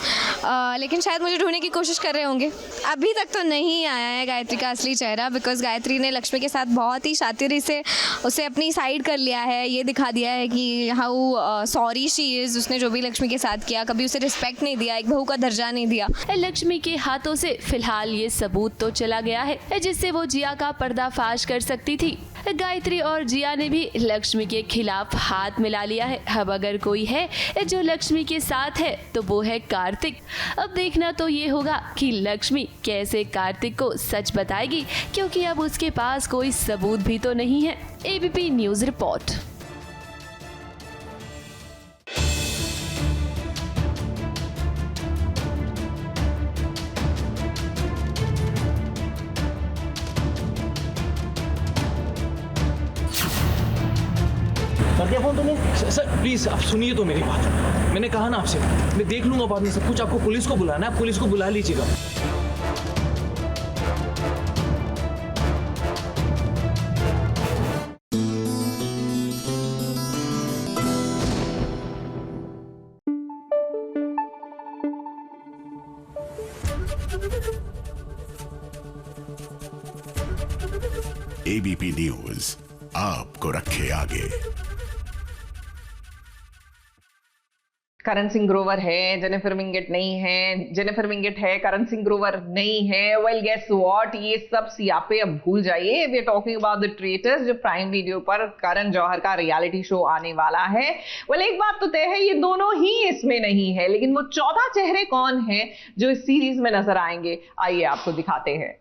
Speaker 20: लेकिन शायद मुझे ढूंढने की कोशिश कर रहे होंगे। अभी तक तो नहीं आया है गायत्री का असली चेहरा, बिकॉज गायत्री ने लक्ष्मी के साथ बहुत ही शातिरी से उसे अपनी साइड कर लिया है, ये दिखा दिया है कि हाउ सॉरी शी इज़, उसने जो भी लक्ष्मी के साथ किया, कभी उसे रिस्पेक्ट नहीं दिया, एक बहू का दर्जा नहीं दिया।
Speaker 4: लक्ष्मी के हाथों से फिलहाल ये सबूत तो चला गया है जिससे वो जिया का पर्दाफाश कर सकती थी। गायत्री और जिया ने भी लक्ष्मी के खिलाफ हाथ मिला लिया है। अब अगर कोई है जो लक्ष्मी के साथ है तो वो है कार्तिक। अब देखना तो ये होगा कि लक्ष्मी कैसे कार्तिक को सच बताएगी, क्योंकि अब उसके पास कोई सबूत भी तो नहीं है। ABP news report.
Speaker 19: कर दिया फोन तूने? सर प्लीज आप सुनिए तो मेरी बात, मैंने कहा ना आपसे मैं देख लूंगा बाद में सब कुछ। आपको पुलिस को बुलाना है, पुलिस को बुला लीजिएगा।
Speaker 7: एबीपी न्यूज आपको रखे आगे।
Speaker 1: करण सिंह ग्रोवर है, जेनिफर विंगेट नहीं है, जेनिफर विंगेट है, करण सिंह ग्रोवर नहीं है। वेल गेस व्हाट, ये सब सियापे अब भूल जाइए। We are talking about the traitors, जो प्राइम वीडियो पर करण जौहर का रियलिटी शो आने वाला है। वेल एक बात तो तय है, ये दोनों ही इसमें नहीं है, लेकिन वो 14 चेहरे कौन हैं जो इस सीरीज में नजर आएंगे, आइए आपको दिखाते हैं।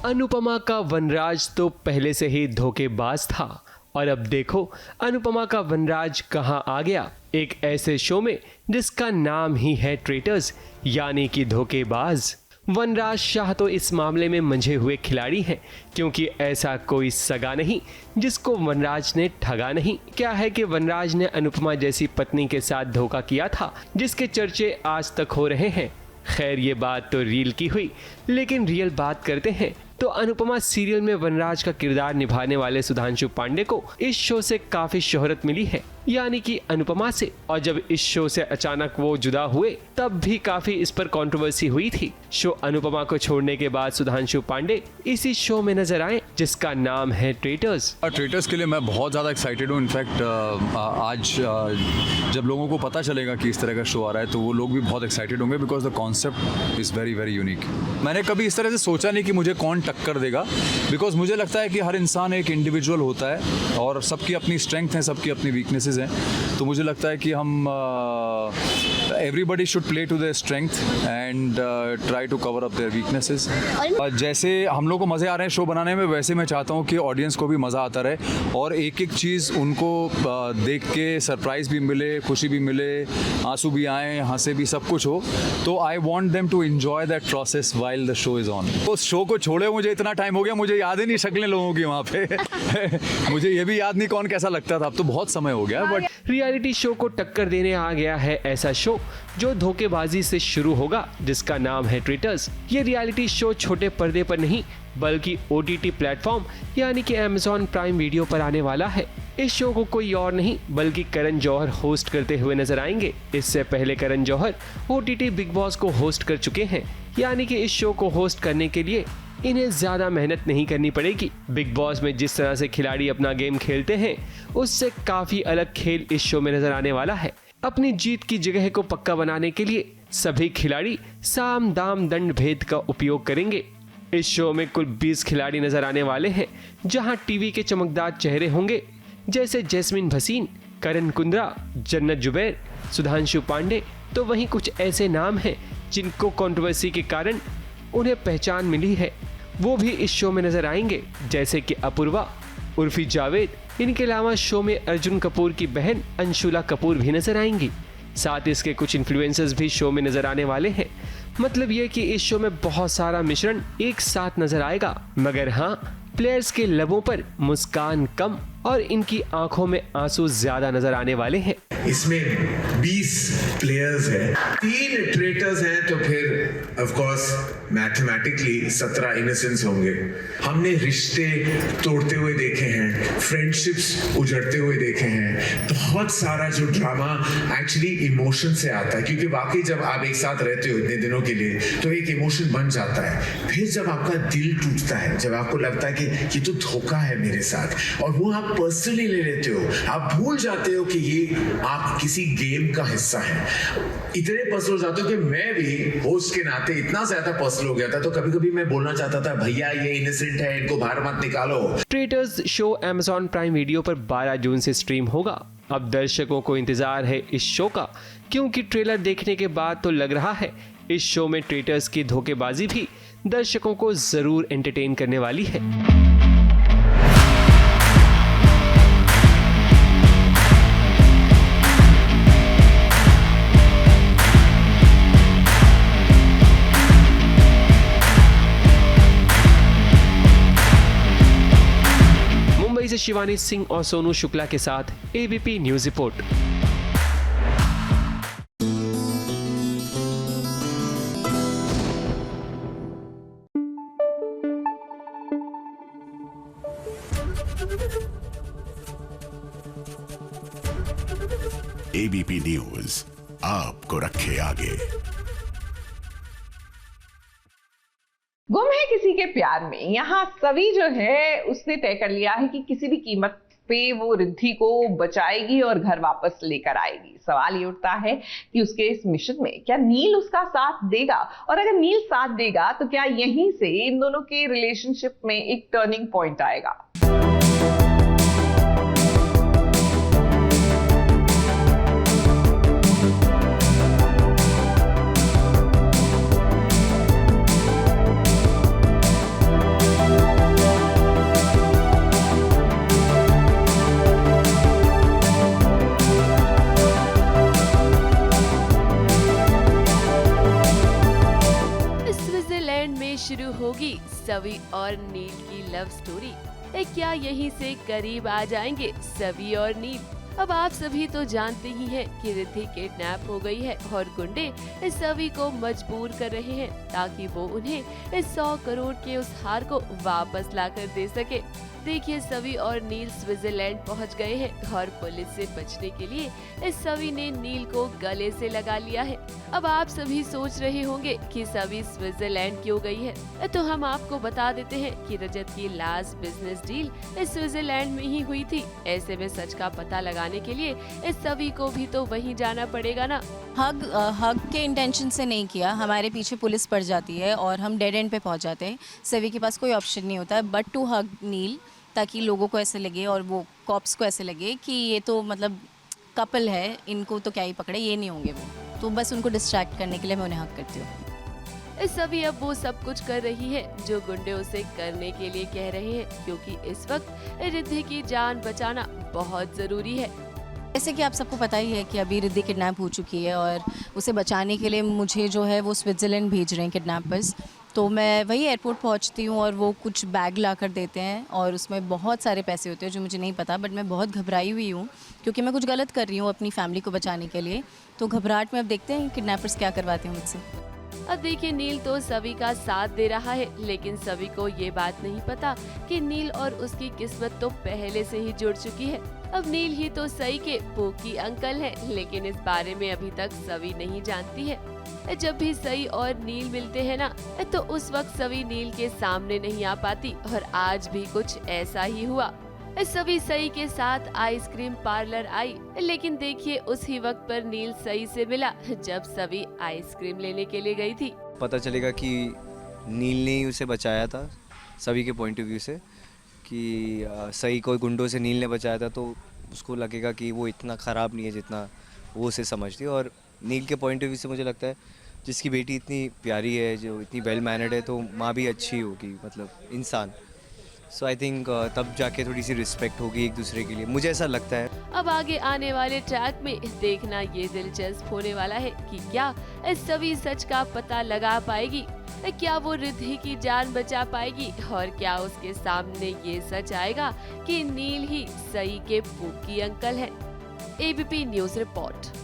Speaker 9: अनुपमा का वनराज तो पहले से ही धोखेबाज था, और अब देखो अनुपमा का वनराज कहां आ गया, एक ऐसे शो में जिसका नाम ही है ट्रेटर्स, यानी कि धोखेबाज। वनराज शाह तो इस मामले में मंझे हुए खिलाड़ी हैं, क्योंकि ऐसा कोई सगा नहीं जिसको वनराज ने ठगा नहीं। क्या है कि वनराज ने अनुपमा जैसी पत्नी के साथ धोखा किया था, जिसके चर्चे आज तक हो रहे हैं। खैर ये बात तो रील की हुई, लेकिन रियल बात करते हैं तो अनुपमा सीरियल में वनराज का किरदार निभाने वाले सुधांशु पांडे को इस शो से काफी शोहरत मिली है, यानी कि अनुपमा से। और जब इस शो से अचानक वो जुदा हुए तब भी काफी इस पर कंट्रोवर्सी हुई थी। शो अनुपमा को छोड़ने के बाद सुधांशु पांडे इसी शो में नजर आए, जिसका नाम है ट्रेटर्स।
Speaker 21: ट्रेटर्स के लिए मैं बहुत ज़्यादा एक्साइटेड हूँ। इनफैक्ट आज जब लोगों को पता चलेगा कि इस तरह का शो आ रहा है तो वो लोग भी बहुत एक्साइटेड होंगे, because the concept is very very unique. मैंने कभी इस तरह से सोचा नहीं कि मुझे कौन टक्कर देगा, बिकॉज मुझे लगता है कि हर इंसान एक इंडिविजुअल होता है और सबकी अपनी स्ट्रेंथ है, सबकी अपनी वीकनेसेस हैं। तो मुझे लगता है कि हम everybody should play to their strength and try to cover up their weaknesses. जैसे हम लोग को मज़े आ रहे हैं शो बनाने में, वैसे मैं चाहता हूँ कि ऑडियंस को भी मज़ा आता रहे और एक एक चीज़ उनको देख के सरप्राइज़ भी मिले, खुशी भी मिले, आंसू भी आए, हंसे भी, सब कुछ हो। तो I want them to enjoy that process while the show is on. उस शो को छोड़े मुझे इतना टाइम हो गया, मुझे याद ही नहीं शक्लें लोगों की वहाँ पे मुझे ये भी याद नहीं कौन कैसा लगता था, अब तो बहुत समय हो गया। बट
Speaker 9: रियलिटी शो को टक्कर देने आ गया है ऐसा शो जो धोखेबाजी से शुरू होगा, जिसका नाम है ट्रेटर्स। ये रियलिटी शो छोटे पर्दे पर नहीं बल्कि OTT प्लेटफॉर्म यानी कि Amazon प्राइम वीडियो पर आने वाला है। इस शो को कोई और नहीं बल्कि करण जौहर होस्ट करते हुए नजर आएंगे। इससे पहले Karan Johar OTT big boss को होस्ट कर चुके हैं, यानी कि इस शो को होस्ट करने के लिए इन्हें ज्यादा मेहनत नहीं करनी पड़ेगी। बिग बॉस में जिस तरह से खिलाड़ी अपना गेम खेलते हैं उससे काफी अलग खेल इस शो में नजर आने वाला है। अपनी जीत की जगह को पक्का बनाने के लिए सभी खिलाड़ी साम दाम दंड भेद का उपयोग करेंगे। इस शो में कुल 20 खिलाड़ी नजर आने वाले हैं, जहां टीवी के चमकदार चेहरे होंगे जैसे जैस्मिन भसीन, करण कुंद्रा, जन्नत जुबैर, सुधांशु पांडे। तो वहीं कुछ ऐसे नाम हैं जिनको कंट्रोवर्सी के कारण उन्हें पहचान मिली है, वो भी इस शो में नजर आएंगे, जैसे कि अपूर्वा, उर्फी जावेद। इनके अलावा शो में अर्जुन कपूर की बहन अंशुला कपूर भी नजर आएंगी। साथ इसके कुछ इन्फ्लुएंसर्स भी शो में नजर आने वाले हैं। मतलब ये कि इस शो में बहुत सारा मिश्रण एक साथ नजर आएगा, मगर हाँ, प्लेयर्स के लबों पर मुस्कान कम और इनकी आंखों में आंसू ज्यादा नजर आने वाले हैं।
Speaker 6: इसमें 20 प्लेयर्स हैं, 3 ट्रेटर्स हैं, तो फिर ऑफ कोर्स मैथमेटिकली 17 इनोसेंट्स होंगे। हमने रिश्ते तोड़ते हुए देखे हैं, फ्रेंडशिप्स उजड़ते हुए देखे हैं। बहुत सारा जो ड्रामा एक्चुअली इमोशन से आता है, क्योंकि वाकई जब आप एक साथ रहते हो इतने दिनों के लिए तो एक इमोशन बन जाता है। फिर जब आपका दिल टूटता है, जब आपको लगता है कि ये तो धोखा है मेरे साथ, और वो आप पर्सनली ले लेते हो, आप भूल जाते हो कि ये आप किसी गेम का हिस्सा है। इतने पर्सनल हो जाते हो कि मैं भी होस्ट के नाते इतना ज्यादा पर्सनल हो गया था, तो कभी कभी मैं बोलना चाहता था, भैया ये इनोसेंट है, इनको बाहर मत निकालो।
Speaker 9: Traitors show Amazon prime video पर 12 जून से स्ट्रीम होगा। अब दर्शकों को इंतजार है इस शो का, क्योंकि ट्रेलर देखने के बाद तो लग रहा है इस शो में ट्रेटर्स की धोखेबाजी भी दर्शकों को जरूर एंटरटेन करने वाली है। मुंबई से शिवानी सिंह और सोनू शुक्ला के साथ ABP news report.
Speaker 7: ABP news आपको रखे आगे।
Speaker 1: गुम है किसी के प्यार में, यहाँ सभी जो है उसने तय कर लिया है कि किसी भी कीमत पे वो रिद्धि को बचाएगी और घर वापस लेकर आएगी। सवाल ये उठता है कि उसके इस मिशन में क्या नील उसका साथ देगा, और अगर नील साथ देगा तो क्या यहीं से इन दोनों के रिलेशनशिप में एक टर्निंग पॉइंट आएगा।
Speaker 4: शुरू होगी सवी और नील की लव स्टोरी। क्या यहीं से करीब आ जाएंगे सवी और नील। अब आप सभी तो जानते ही हैं कि रिद्धि किडनैप हो गई है और गुंडे इस सवी को मजबूर कर रहे हैं ताकि वो उन्हें इस 100 करोड़ के उस हार को वापस लाकर दे सके। देखिए, सवी और नील स्विट्जरलैंड पहुंच गए हैं और पुलिस से बचने के लिए इस सवी ने नील को गले से लगा लिया है। अब आप सभी सोच रहे होंगे कि सवी स्विट्जरलैंड क्यों गई है, तो हम आपको बता देते हैं कि रजत की लास्ट बिजनेस डील इस स्विट्जरलैंड में ही हुई थी। ऐसे में सच का पता लगाने के लिए इस सवी को भी तो वहीं जाना पड़ेगा ना।
Speaker 22: हग के इंटेंशन से नहीं किया, हमारे पीछे पुलिस पड़ जाती है और हम डेड एंड पे पहुंच जाते हैं। सवी के पास कोई ऑप्शन नहीं होता है बट टू हग नील, ताकि लोगों को ऐसे लगे और वो कॉप्स को ऐसे लगे कि ये तो मतलब कपल है, इनको तो क्या ही पकड़े, ये नहीं होंगे वो। तो बस उनको डिस्ट्रैक्ट करने के लिए मैं उन्हें हक करती हूँ।
Speaker 4: सवी अब वो सब कुछ कर रही है जो गुंडे उसे करने के लिए कह रहे हैं, क्योंकि इस वक्त रिद्धि की जान बचाना बहुत जरूरी है।
Speaker 22: जैसे कि आप सबको पता ही है कि अभी रिद्धि किडनैप हो चुकी है और उसे बचाने के लिए मुझे जो है वो स्विट्ज़रलैंड भेज रहे हैं किडनैपर्स। तो मैं वही एयरपोर्ट पहुंचती हूँ और वो कुछ बैग ला कर देते हैं और उसमें बहुत सारे पैसे होते हैं जो मुझे नहीं पता, बट मैं बहुत घबराई हुई हूँ क्योंकि मैं कुछ गलत कर रही हूँ अपनी फैमिली को बचाने के लिए। तो घबराहट में अब देखते हैं किडनैपर्स क्या करवाते हैं मुझसे।
Speaker 4: अब देखिए, नील तो सवी का साथ दे रहा है, लेकिन सवी को ये बात नहीं पता कि नील और उसकी किस्मत तो पहले से ही जुड़ चुकी है। अब नील ही तो सई के पोकी अंकल हैं, लेकिन इस बारे में अभी तक सवी नहीं जानती है। जब भी सई और नील मिलते हैं ना, तो उस वक्त सवी नील के सामने नहीं आ पाती और आज भी कुछ ऐसा ही हुआ। सभी सई के साथ आइसक्रीम पार्लर आई, लेकिन देखिए उसी वक्त पर नील सई से मिला जब सभी आइसक्रीम लेने के लिए गई थी।
Speaker 2: पता चलेगा कि नील ने ही उसे बचाया था सभी के पॉइंट ऑफ व्यू से, कि सई को गुंडों से नील ने बचाया था, तो उसको लगेगा कि वो इतना ख़राब नहीं है जितना वो उसे समझती है। और नील के पॉइंट ऑफ व्यू से मुझे लगता है जिसकी बेटी इतनी प्यारी है, जो इतनी वेल मैनर्ड है, तो माँ भी अच्छी होगी, मतलब इंसान। सो आई थिंक तब जाके थोड़ी सी रिस्पेक्ट होगी एक दूसरे के लिए, मुझे ऐसा लगता है।
Speaker 4: अब आगे आने वाले ट्रैक में देखना ये दिलचस्प होने वाला है कि क्या इस सभी सच का पता लगा पाएगी, क्या वो रिद्धि की जान बचा पाएगी, और क्या उसके सामने ये सच आएगा कि नील ही सई के पूकी अंकल है। ABP news report.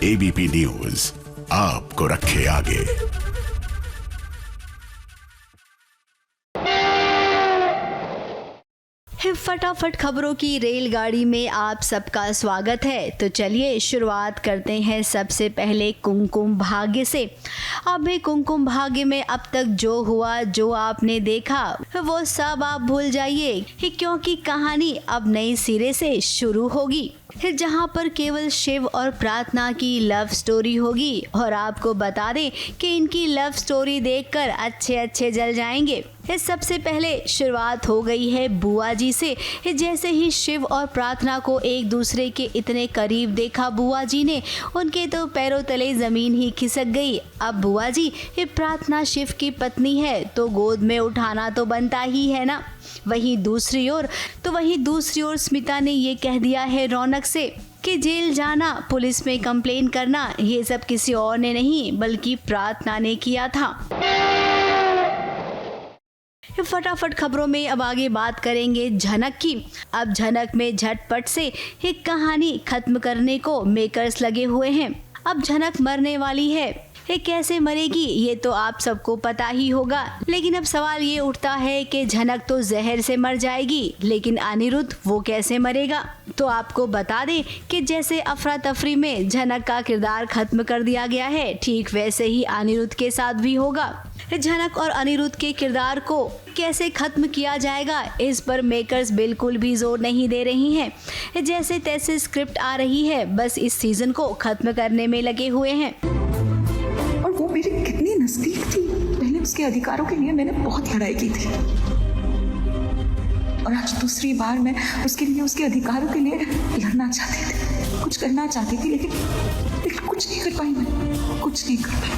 Speaker 7: ABP news आपको रखे आगे।
Speaker 5: फटाफट खबरों की रेलगाड़ी में आप सबका स्वागत है। तो चलिए शुरुआत करते हैं सबसे पहले कुमकुम भाग्य से। अभी कुमकुम भाग्य में अब तक जो हुआ, जो आपने देखा, वो सब आप भूल जाइए, क्योंकि कहानी अब नई सिरे से शुरू होगी, जहां पर केवल शिव और प्रार्थना की लव स्टोरी होगी। और आपको बता दें कि इनकी लव स्टोरी देखकर अच्छे अच्छे जल जाएंगे। सबसे पहले शुरुआत हो गई है बुआ जी से। जैसे ही शिव और प्रार्थना को एक दूसरे के इतने करीब देखा बुआ जी ने, उनके तो पैरों तले जमीन ही खिसक गई। अब बुआ जी, प्रार्थना शिव की पत्नी है तो गोद में उठाना तो बनता ही है ना। वहीं दूसरी ओर स्मिता ने ये कह दिया है रौनक से कि जेल जाना, पुलिस में कंप्लेन करना, ये सब किसी और ने नहीं बल्कि प्रार्थना ने किया था। फटाफट खबरों में अब आगे बात करेंगे झनक की। अब झनक में झटपट से एक कहानी खत्म करने को मेकर्स लगे हुए हैं। अब झनक मरने वाली है, ये कैसे मरेगी ये तो आप सबको पता ही होगा, लेकिन अब सवाल ये उठता है कि झनक तो जहर से मर जाएगी, लेकिन अनिरुद्ध वो कैसे मरेगा। तो आपको बता दें कि जैसे अफरा तफरी में झनक का किरदार खत्म कर दिया गया है, ठीक वैसे ही अनिरुद्ध के साथ भी होगा। झनक और अनिरुद्ध के किरदार को कैसे खत्म किया जाएगा, इस पर मेकर्स बिल्कुल भी जोर नहीं दे रही हैं। जैसे तैसे स्क्रिप्ट आ रही है, बस इस सीजन को खत्म करने में लगे हुए हैं।
Speaker 23: और वो मेरे कितनी नजदीक थी, पहले उसके अधिकारों के लिए मैंने बहुत लड़ाई की थी, और आज दूसरी बार मैं उसके लिए, उसके अधिकारों के लिए लड़ना चाहती थी, कुछ करना चाहती थी, लेकिन कुछ नहीं कर पाई, मैं कुछ नहीं कर पाई।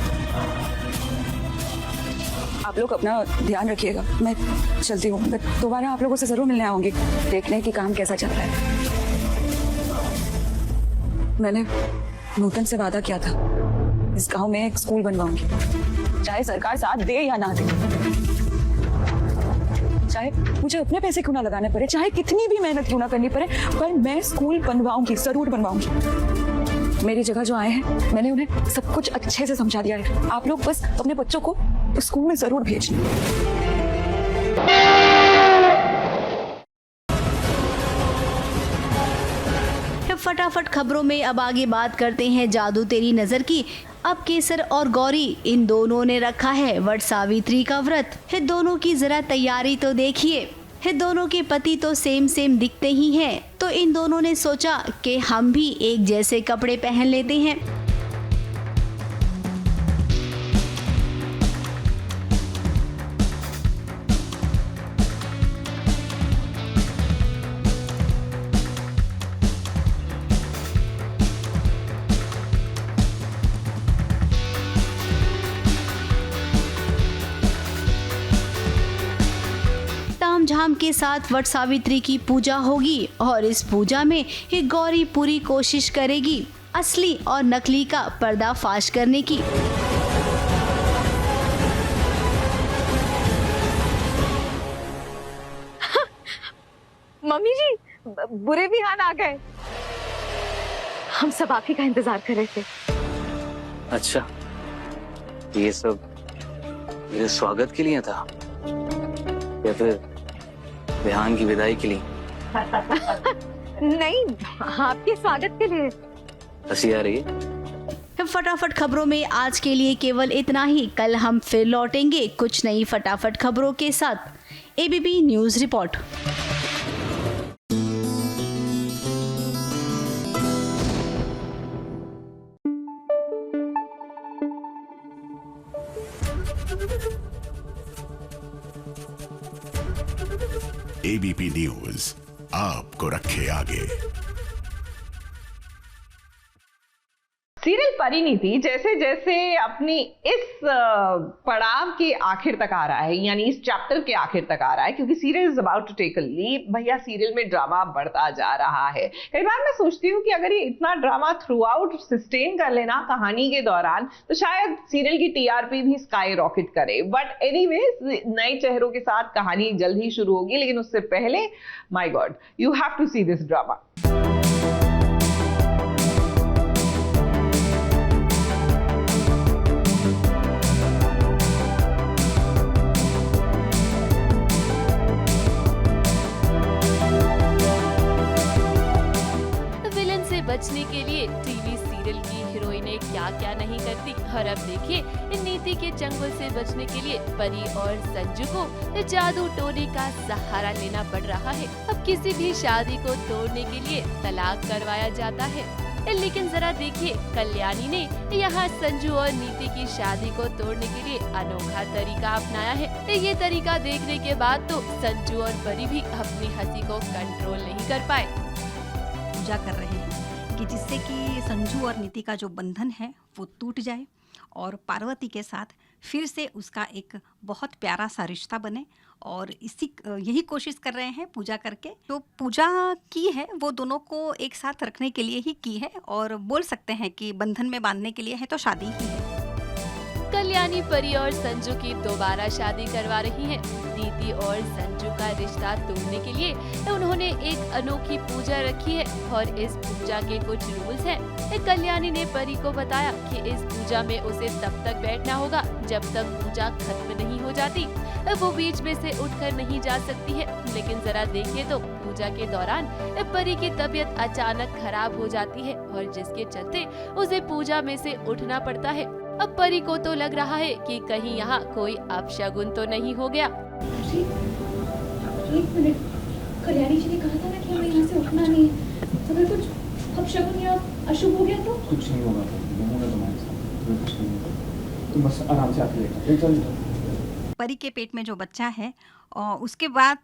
Speaker 18: आप लोग अपना ध्यान रखिएगा, मैं चलती हूँ। मैं दोबारा आप लोगों से जरूर मिलने आऊंगी, देखने की काम कैसा चल रहा है। मैंने नूतन से वादा किया था, इस गांव में एक स्कूल बनवाऊंगी, चाहे सरकार साथ दे या ना दे, चाहे मुझे अपने पैसे क्यों ना लगाने पड़े, चाहे कितनी भी मेहनत क्यों ना करनी पड़े, पर मैं स्कूल बनवाऊंगी, जरूर बनवाऊंगी। मेरी जगह जो आए हैं, मैंने उन्हें सब कुछ अच्छे से समझा दिया है। आप लोग बस अपने बच्चों को स्कूल में जरूर भेजना।
Speaker 5: फटाफट खबरों में अब आगे बात करते हैं जादू तेरी नजर की। अब केसर और गौरी, इन दोनों ने रखा है वट सावित्री का व्रत। दोनों की जरा तैयारी तो देखिए, दोनों के पति तो सेम दिखते ही हैं, तो इन दोनों ने सोचा कि हम भी एक जैसे कपड़े पहन लेते हैं। झाम के साथ वट सावित्री की पूजा होगी, और इस पूजा में एक गौरी पूरी कोशिश करेगी असली और नकली का पर्दाफाश करने की।
Speaker 24: मम्मी जी, बुरे भी हाल आ गए, हम सब आप ही का इंतजार कर रहे थे।
Speaker 25: अच्छा, ये सब मेरे स्वागत के लिए था या फिर बिहान की विदाई के लिए?
Speaker 24: नहीं, आपके स्वागत के लिए।
Speaker 25: हंसी आ रही है।
Speaker 5: फटाफट खबरों में आज के लिए केवल इतना ही। कल हम फिर लौटेंगे कुछ नई फटाफट खबरों के साथ। ABP news report.
Speaker 7: ABP news आपको रखे आगे।
Speaker 1: सीरियल परिणीति जैसे जैसे अपनी इस पड़ाव के आखिर तक आ रहा है, यानी इस चैप्टर के आखिर तक आ रहा है, क्योंकि serial is about to take a leap. भैया सीरियल में ड्रामा बढ़ता जा रहा है। कई बार मैं सोचती हूँ कि अगर ये इतना ड्रामा थ्रू आउट सस्टेन कर लेना कहानी के दौरान, तो शायद सीरियल की टीआरपी भी स्काई रॉकेट करे। बट एनीवेज, नए चेहरों के साथ कहानी जल्द ही शुरू होगी, लेकिन उससे पहले my God, you have to see this drama.
Speaker 4: बचने के लिए टीवी सीरियल की हीरोइनें क्या क्या नहीं करती। और अब देखिए, नीति के चंगुल से बचने के लिए परी और संजू को जादू टोने का सहारा लेना पड़ रहा है। अब किसी भी शादी को तोड़ने के लिए तलाक करवाया जाता है, लेकिन जरा देखिए, कल्याणी ने यहाँ संजू और नीति की शादी को तोड़ने के लिए अनोखा तरीका अपनाया है। ये तरीका देखने के बाद तो संजू और परी भी अपनी हंसी को कंट्रोल नहीं कर पाए।
Speaker 10: पूजा कर रहे हैं कि जिससे कि संजू और नीति का जो बंधन है वो टूट जाए और पार्वती के साथ फिर से उसका एक बहुत प्यारा सा रिश्ता बने, और यही कोशिश कर रहे हैं पूजा करके। जो पूजा की है वो दोनों को एक साथ रखने के लिए ही की है, और बोल सकते हैं कि बंधन में बांधने के लिए है तो शादी ही है।
Speaker 4: कल्याणी परी और संजू की दोबारा शादी करवा रही हैं। नीति और संजू का रिश्ता तोड़ने के लिए उन्होंने एक अनोखी पूजा रखी है, और इस पूजा के कुछ रूल्स हैं। कल्याणी ने परी को बताया कि इस पूजा में उसे तब तक बैठना होगा जब तक पूजा खत्म नहीं हो जाती। वो बीच में से उठकर नहीं जा सकती है। लेकिन जरा देखिए तो पूजा के दौरान परी की तबीयत अचानक खराब हो जाती है, और जिसके चलते उसे पूजा में से उठना पड़ता है। अब परी को तो लग रहा है कि कहीं यहाँ कोई अपशगुन तो नहीं हो गया।
Speaker 24: एक मिनट, कल्याणी जी ने कहा था ना कि हमें यहाँ से उठना नहीं है। अगर कुछ अपशगुन या अशुभ हो गया तो?
Speaker 19: कुछ नहीं होगा, तुम्हारे साथ कुछ नहीं होगा, तुम बस आराम से आके लेकर
Speaker 10: परी के पेट में जो बच्चा है, और उसके बाद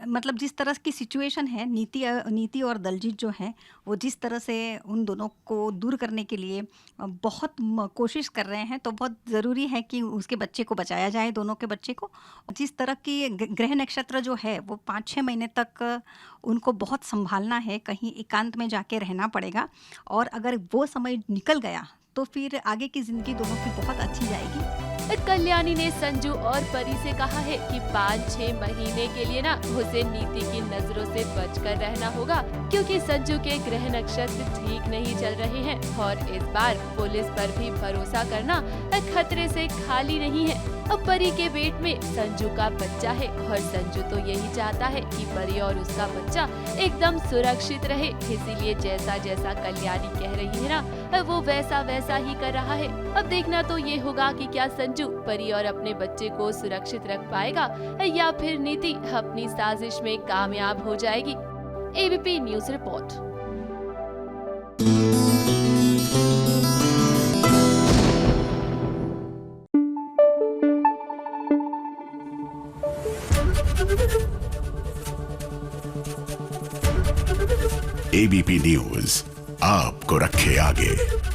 Speaker 10: मतलब जिस तरह की सिचुएशन है, नीति और दलजीत जो है वो जिस तरह से उन दोनों को दूर करने के लिए बहुत कोशिश कर रहे हैं, तो बहुत ज़रूरी है कि उसके बच्चे को बचाया जाए, दोनों के बच्चे को। जिस तरह की ग्रह नक्षत्र जो है वो 5-6 महीने तक उनको बहुत संभालना है, कहीं एकांत में जाके रहना पड़ेगा, और अगर वो समय निकल गया तो फिर आगे की ज़िंदगी दोनों की बहुत अच्छी जाएगी।
Speaker 4: कल्याणी ने संजू और परी से कहा है कि 5-6 महीने के लिए ना उसे नीति की नजरों से बचकर रहना होगा, क्योंकि संजू के ग्रह नक्षत्र ठीक नहीं चल रहे हैं, और इस बार पुलिस पर भी भरोसा करना खतरे से खाली नहीं है। अब परी के पेट में संजू का बच्चा है, और संजू तो यही चाहता है कि परी और उसका बच्चा एकदम सुरक्षित रहे। इसीलिए जैसा जैसा कल्याणी कह रही है ना, वो वैसा वैसा ही कर रहा है। अब देखना तो ये होगा कि क्या संजू परी और अपने बच्चे को सुरक्षित रख पाएगा, या फिर नीति अपनी साजिश में कामयाब हो जाएगी। ABP news report.
Speaker 7: ABP news आपको रखे आगे।